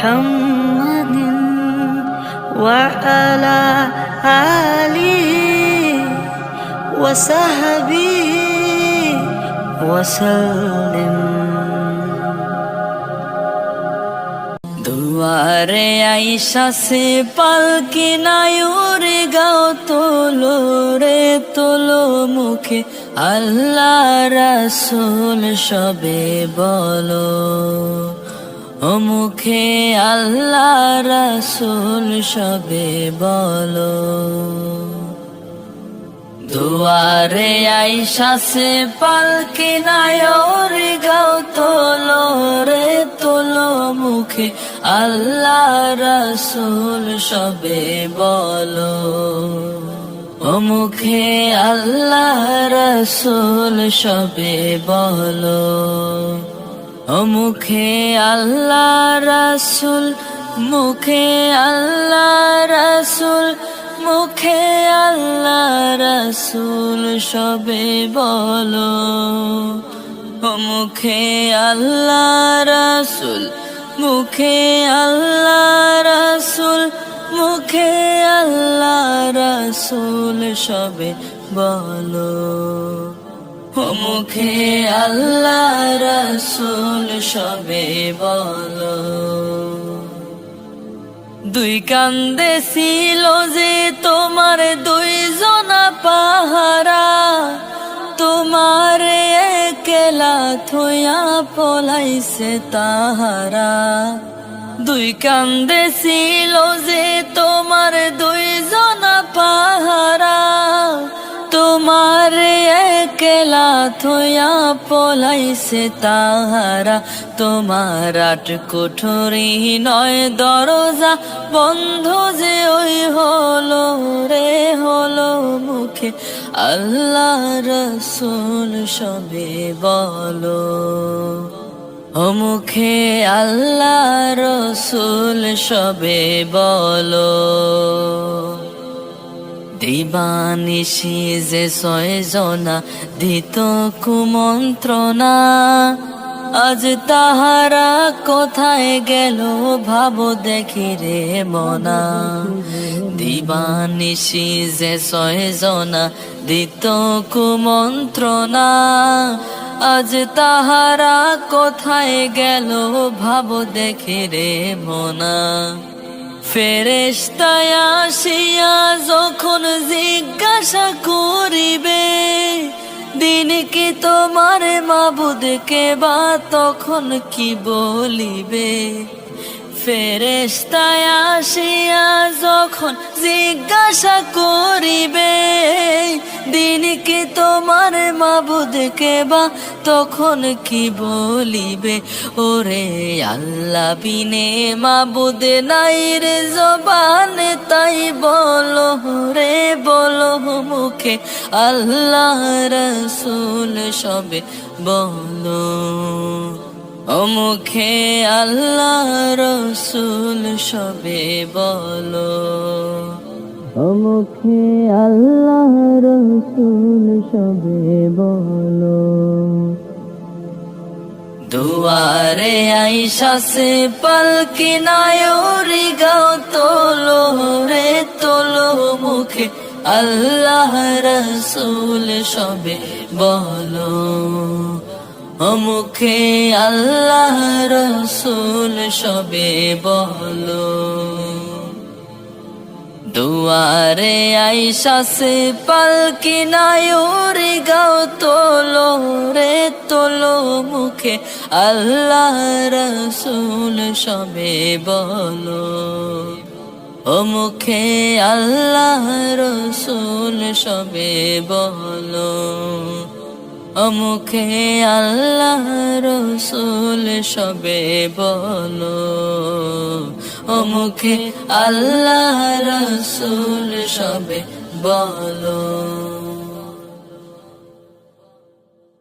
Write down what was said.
محمد وعلى آله وصحبه وسلم দুয়ারে আইসা সে পালকি নায়ুরে গাও তোলো রে তোলো মুখে আল্লাহ রাসূল সবে বলো ও মুখে আল্লাহ রাসূল সবে বলো দুয়ারে আইসা সে পালকি নায়ুরে গাও তোলো রে তোলো মুখে আল্লাহ রাসূল সবে বলো ও মুখে আল্লাহ রাসূল সবে বলো ও মুখে আল্লাহ রাসূল মুখে আল্লাহ রাসূল মুখে আল্লাহ রাসূল সবে বলো ও মুখে আল্লাহ রাসূল মুখে আল্লাহ রাসূল মুখে আল্লাহ রাসূল সবে বলো ও মুখে আল্লাহ রাসূল সবে বলো দুই কান্দে ছিল যে তোমার দুইজনা পাহারা তোমার একলা থইয়া পলাইছে তাহারা দুই কান্দে ছিল যে তোমার দুইজনা পাহারা তোমার একলা থইয়া পলাইছে তাহারা তোমার আট কোঠরি নয় দরজা বন্ধ যে ওই হলো রে হলো মুখে আল্লাহ রাসূল সবে বলো ও মুখে আল্লাহ রাসূল সবে বলো দিবানিশি যে ছয়জনা দিত কুমন্ত্রণা আজ তাহারা কোথায় গেল ভাবো দেখি রে মনা দিবানিশি যে ছয়জনা দিত কুমন্ত্রণা আজ তাহারা কোথায় গেল ভাবো দেখি রে মনা ফেরেশতায় আসিয়া যখন জিজ্ঞাসা করিবে দিন কি তোমার মাবুদকে বা তখন কি বলিবে ফেরেশতায় আসিয়া যখন জিজ্ঞাসা করিবে দিন কি তোমার মাবুদকে বা তখন কি বলিবে ওরে আল্লাহ বিনে মাবুদ নাই রে জবানে তাই বলো রে বলো মুখে আল্লাহ রাসূল সবে বলো ও মুখে আল্লাহ রাসূল সবে বলো ও মুখে আল্লাহ রাসূল সবে বলো দুয়ারে আইসা সে পালকি নায়ুরে গাও তোলো রে তোলো মুখে আল্লাহ রাসূল সবে বলো ও মুখে আল্লাহ রাসূল সবে বলো দুয়ারে আইসা সে পালকি নায়ুরে গাও তোলো রে তোলো মুখে আল্লাহ রাসূল সবে বলো ও মুখে আল্লাহ রাসূল সবে বলো ও মুখে আল্লাহ রাসূল সবে বলো ও মুখে আল্লাহ রাসূল সবে বলো।